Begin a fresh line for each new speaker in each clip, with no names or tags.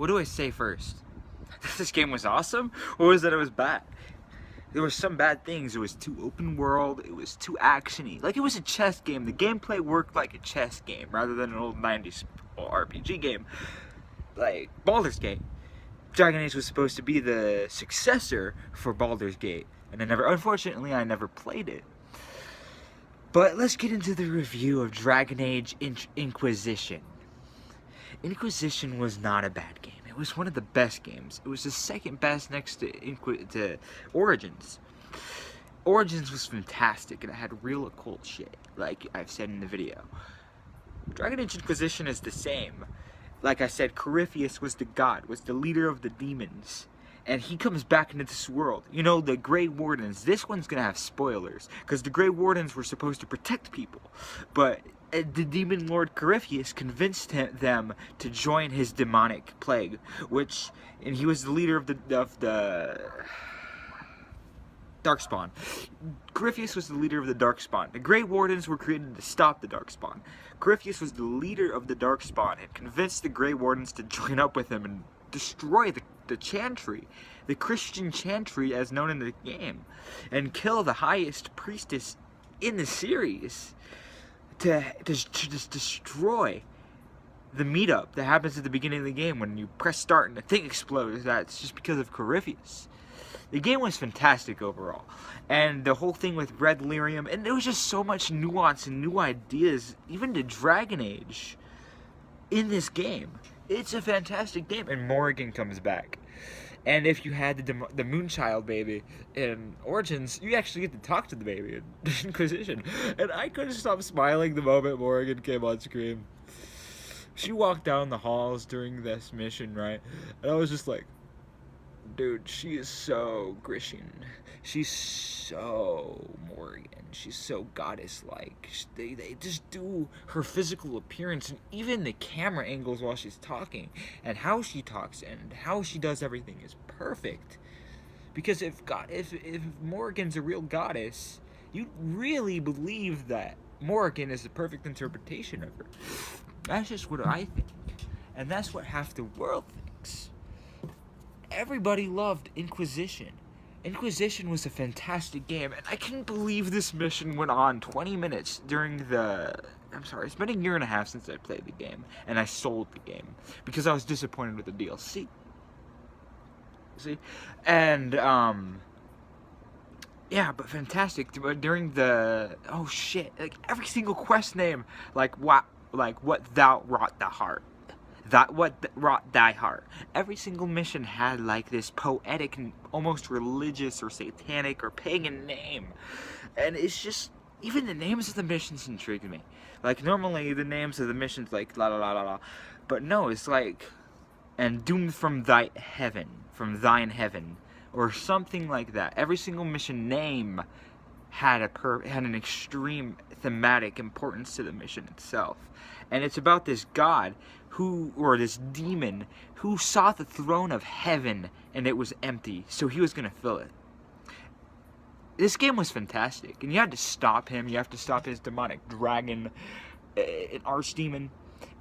what do I say first? That this game was awesome, or was that it was bad? There were some bad things. It was too open world, it was too actiony. Like, it was a chess game. The gameplay worked like a chess game rather than an old 90s RPG game. Like Baldur's Gate. Dragon Age was supposed to be the successor for Baldur's Gate, and unfortunately, I never played it. But let's get into the review of Dragon Age Inquisition. Inquisition was not a bad game. It was one of the best games. It was the second best next to Origins. Origins was fantastic, and it had real occult shit, like I've said in the video. Dragon Age Inquisition is the same. Like I said, Corypheus was the god, was the leader of the demons. And he comes back into this world. You know, the Grey Wardens. This one's gonna have spoilers, because the Grey Wardens were supposed to protect people. But the demon lord Corypheus convinced them to join his demonic plague, and he was the leader of the Darkspawn. Corypheus was the leader of the Darkspawn. The Grey Wardens were created to stop the Darkspawn. Corypheus was the leader of the Darkspawn and convinced the Grey Wardens to join up with him and destroy the Chantry, the Christian Chantry as known in the game, and kill the highest priestess in the series to just destroy the meetup that happens at the beginning of the game when you press start and the thing explodes. That's just because of Corypheus. The game was fantastic overall, and the whole thing with Red Lyrium, and there was just so much nuance and new ideas, even to Dragon Age, in this game. It's a fantastic game, and Morrigan comes back. And if you had the Moonchild baby in Origins, you actually get to talk to the baby in Inquisition. And I couldn't stop smiling the moment Morrigan came on screen. She walked down the halls during this mission, right? And I was just like, dude, she is so Grecian. She's so Morrigan. She's so goddess-like. They just do her physical appearance and even the camera angles while she's talking and how she talks and how she does everything is perfect. Because if Morrigan's a real goddess, you really believe that Morrigan is the perfect interpretation of her. That's just what I think. And that's what half the world thinks. Everybody loved Inquisition. Inquisition was a fantastic game, and I couldn't believe this mission went on 20 minutes during I'm sorry, it's been a year and a half since I played the game, and I sold the game, because I was disappointed with the DLC. See? And, yeah, but fantastic. During oh shit, like, every single quest name, like what thou wrought the heart. That what wrought thy heart. Every single mission had like this poetic and almost religious or satanic or pagan name. And it's just, even the names of the missions intrigued me. Like, normally the names of the missions like la la la la la. But no, it's like, and doomed from thine heaven, or something like that. Every single mission name had an extreme thematic importance to the mission itself. And it's about this god or this demon who saw the throne of heaven and it was empty, so he was going to fill it. This game was fantastic, and you had to stop him. You have to stop his demonic dragon, an archdemon.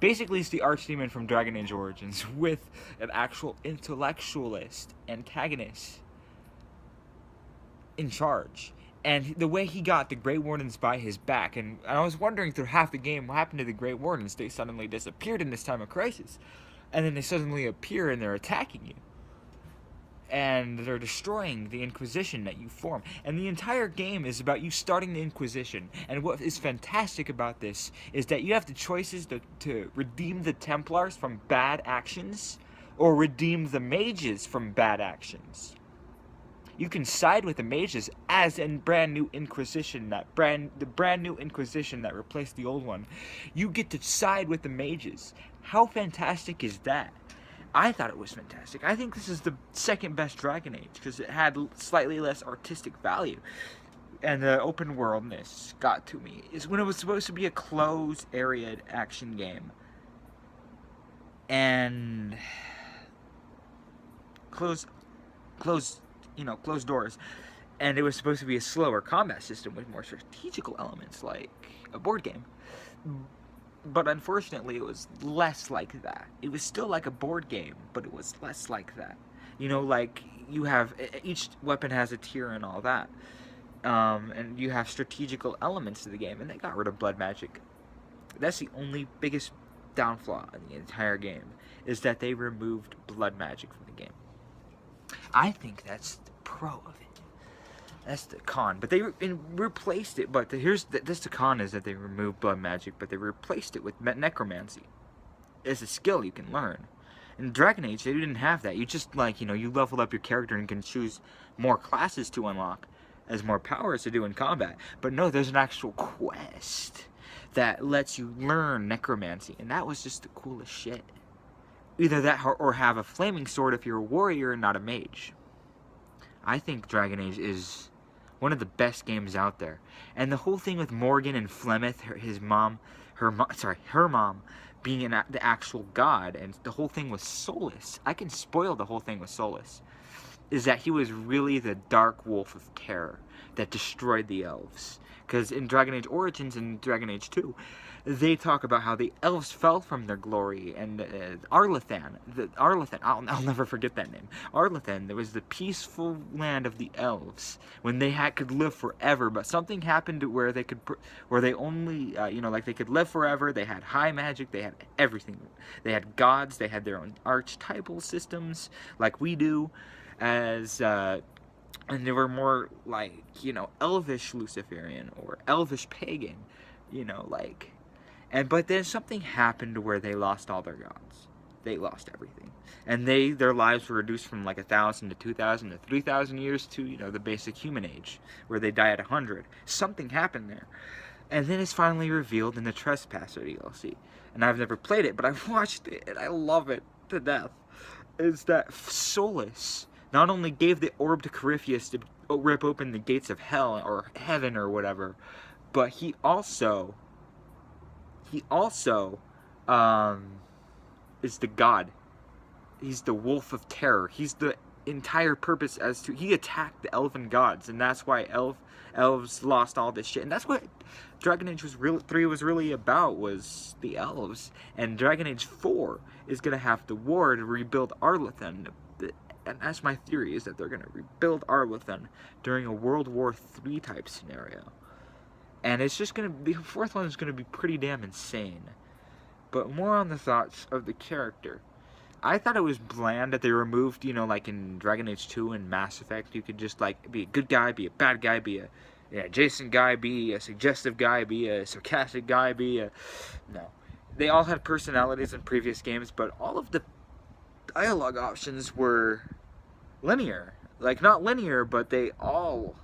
Basically, it's the archdemon from Dragon Age Origins with an actual intellectualist antagonist in charge. And the way he got the Grey Wardens by his back, and I was wondering through half the game what happened to the Grey Wardens. They suddenly disappeared in this time of crisis, and then they suddenly appear and they're attacking you, and they're destroying the Inquisition that you form. And the entire game is about you starting the Inquisition. And what is fantastic about this is that you have the choices to redeem the Templars from bad actions, or redeem the mages from bad actions. You can side with the mages, as in brand new Inquisition, the brand new Inquisition that replaced the old one. You get to side with the mages. How fantastic is that? I thought it was fantastic. I think this is the second best Dragon Age, because it had slightly less artistic value. And the open worldness got to me. Is when it was supposed to be a closed area action game. And closed doors, and it was supposed to be a slower combat system with more strategical elements, like a board game. But unfortunately, it was less like that. It was still like a board game, but it was less like that. You know, like, you have, each weapon has a tier and all that. And you have strategical elements to the game, and they got rid of blood magic. That's the only biggest downfall in the entire game, is that they removed blood magic from the game. I think that's the pro of it. That's the con. But they replaced it. But this the con, is that they removed blood magic, but they replaced it with necromancy. It's a skill you can learn. In Dragon Age, they didn't have that. You just, like, you know, you leveled up your character and can choose more classes to unlock as more powers to do in combat. But no, there's an actual quest that lets you learn necromancy, and that was just the coolest shit. Either that or have a flaming sword if you're a warrior and not a mage. I think Dragon Age is one of the best games out there. And the whole thing with Morgan and Flemeth, her mom being the actual god, and the whole thing with Solus, I can spoil the whole thing with Solus, is that he was really the dark wolf of terror that destroyed the elves. Because in Dragon Age Origins and Dragon Age 2, they talk about how the elves fell from their glory, and Arlathan, I'll never forget that name. Arlathan, there was the peaceful land of the elves when they could live forever, but something happened where they only, like, they could live forever. They had high magic, they had everything. They had gods, they had their own archetypal systems, like we do, and they were more like, elvish Luciferian or elvish pagan, but then something happened where they lost all their gods. They lost everything. And their lives were reduced from like 1,000 to 2,000 to 3,000 years to, the basic human age, where they die at 100. Something happened there. And then it's finally revealed in the Trespasser DLC. And I've never played it, but I've watched it, and I love it to death. Is that Solus not only gave the orb to Corypheus to rip open the gates of hell, or heaven, or whatever, but he also is the god. He's the wolf of terror. He's the entire purpose he attacked the elven gods, and that's why elves lost all this shit. And that's what Dragon Age 3 was really about, was the elves. And Dragon Age 4 is going to have the war to rebuild Arlathan. And that's my theory, is that they're going to rebuild Arlathan during a World War III type scenario. And it's just going to be, the fourth one is going to be pretty damn insane. But more on the thoughts of the character. I thought it was bland that they removed, like in Dragon Age 2 and Mass Effect, you could just, like, be a good guy, be a bad guy, be a adjacent guy, be a suggestive guy, be a sarcastic guy, No. They all had personalities in previous games, but all of the dialogue options were linear. Like, not linear, but they all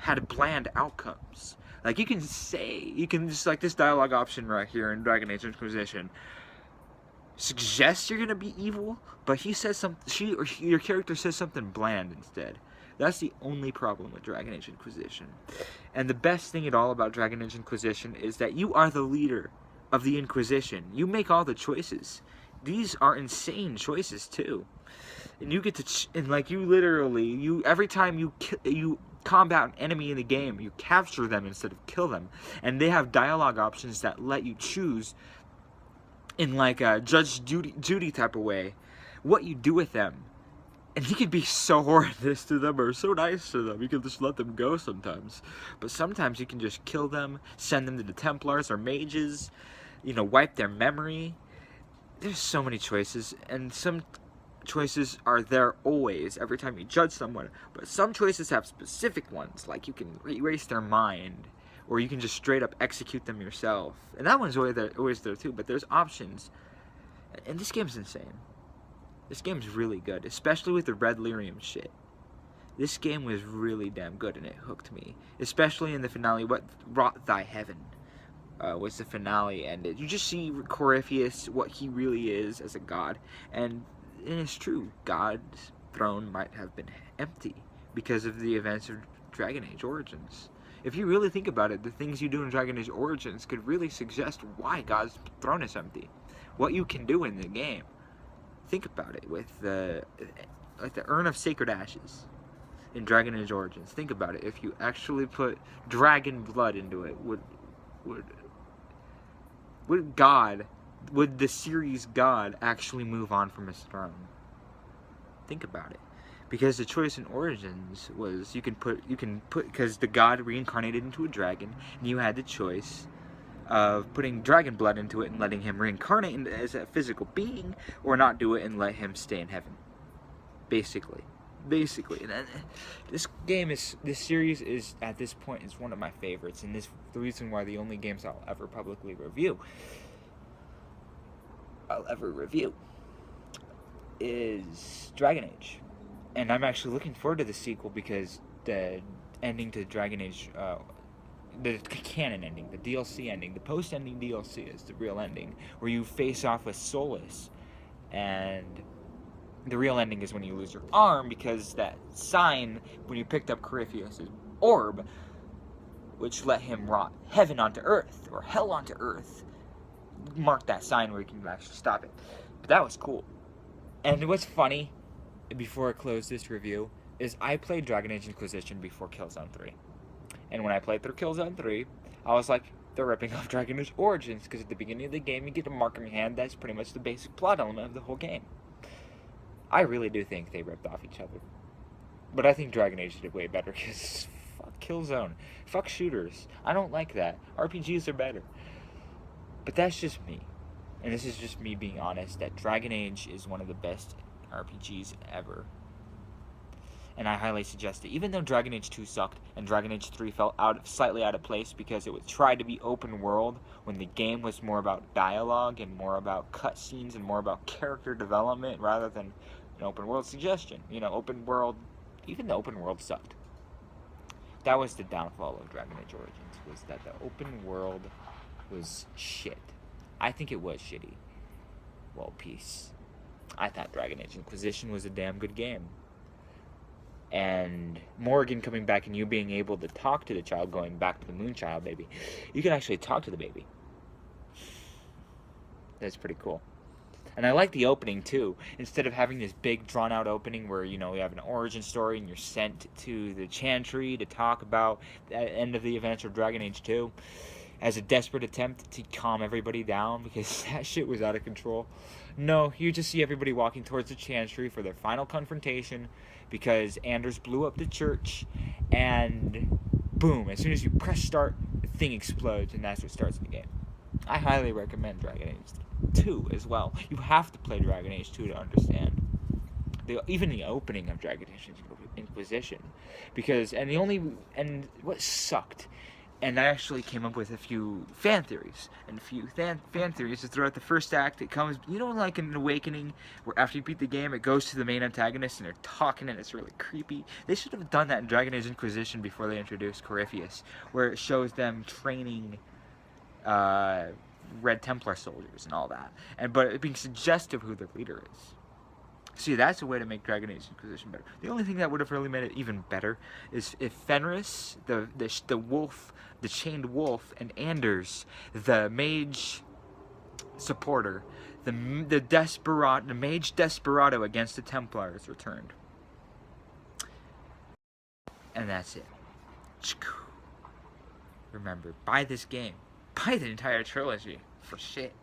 had bland outcomes. Like, you can just, like, this dialogue option right here in Dragon Age Inquisition suggests you're gonna be evil, but he says your character says something bland instead. That's the only problem with Dragon Age Inquisition. And the best thing at all about Dragon Age Inquisition is that you are the leader of the Inquisition. You make all the choices. These are insane choices too. And you get to, every time you combat an enemy in the game, you capture them instead of kill them. And they have dialogue options that let you choose, in like a Judge Judy type of way, what you do with them. And you can be so horrendous to them or so nice to them. You can just let them go sometimes. But sometimes you can just kill them, send them to the Templars or mages, wipe their memory. There's so many choices, and some choices are there always, every time you judge someone. But some choices have specific ones, like you can erase their mind, or you can just straight up execute them yourself. And that one's always there too, but there's options. And this game's insane. This game's really good, especially with the Red Lyrium shit. This game was really damn good, and it hooked me. Especially in the finale, What Wrought Thy Heaven was the finale, and you just see Corypheus, what he really is as a god. And it's true, God's throne might have been empty because of the events of Dragon Age Origins. If you really think about it, the things you do in Dragon Age Origins could really suggest why God's throne is empty. What you can do in the game. Think about it with the Urn of Sacred Ashes in Dragon Age Origins. Think about it. If you actually put dragon blood into it, would the series God actually move on from his throne? Think about it. Because the choice in Origins was you can put because the God reincarnated into a dragon, and you had the choice of putting dragon blood into it and letting him reincarnate as a physical being, or not do it and let him stay in heaven. Basically, and this series is at this point is one of my favorites, and the reason why the only games I'll ever publicly review is Dragon Age. And I'm actually looking forward to the sequel because the ending to Dragon Age, the canon ending, the DLC ending, the post-ending DLC is the real ending, where you face off with Solus. And the real ending is when you lose your arm, because that sign, when you picked up Corypheus' orb, which let him rot heaven onto earth, or hell onto earth, marked that sign where you can actually stop it. But that was cool. And what's funny, before I close this review, is I played Dragon Age Inquisition before Killzone 3. And when I played through Killzone 3, I was like, they're ripping off Dragon Age Origins, because at the beginning of the game you get a mark in your hand. That's pretty much the basic plot element of the whole game. I really do think they ripped off each other. But I think Dragon Age did way better, because fuck Killzone. Fuck shooters. I don't like that. RPGs are better. But that's just me. And this is just me being honest, that Dragon Age is one of the best RPGs ever. And I highly suggest it. Even though Dragon Age 2 sucked and Dragon Age 3 felt slightly out of place because it was tried to be open world when the game was more about dialogue and more about cutscenes and more about character development rather than an open world suggestion. Open world, even the open world sucked. That was the downfall of Dragon Age Origins, was that the open world was shit. I think it was shitty. Well, peace. I thought Dragon Age Inquisition was a damn good game. And Morgan coming back and you being able to talk to the child, going back to the Moonchild baby. You can actually talk to the baby. That's pretty cool. And I like the opening too. Instead of having this big drawn out opening where, you have an origin story and you're sent to the Chantry to talk about the end of the adventure of Dragon Age 2 as a desperate attempt to calm everybody down because that shit was out of control. No, you just see everybody walking towards the Chantry for their final confrontation because Anders blew up the church, and boom, as soon as you press start, the thing explodes, and that's what starts the game. I highly recommend Dragon Age 2 as well. You have to play Dragon Age 2 to understand even the opening of Dragon Age Inquisition, because and what sucked. And I actually came up with a few fan theories. And a few fan theories is throughout the first act, it comes, like in an Awakening, where after you beat the game, it goes to the main antagonist and they're talking and it's really creepy. They should have done that in Dragon Age Inquisition before they introduced Corypheus, where it shows them training Red Templar soldiers and all that. But it being suggestive who their leader is. See, that's a way to make Dragon Age Inquisition better. The only thing that would have really made it even better is if Fenris, the wolf, the chained wolf, and Anders, the mage supporter, the mage desperado against the Templars returned. And that's it. Remember, buy this game. Buy the entire trilogy. For shit.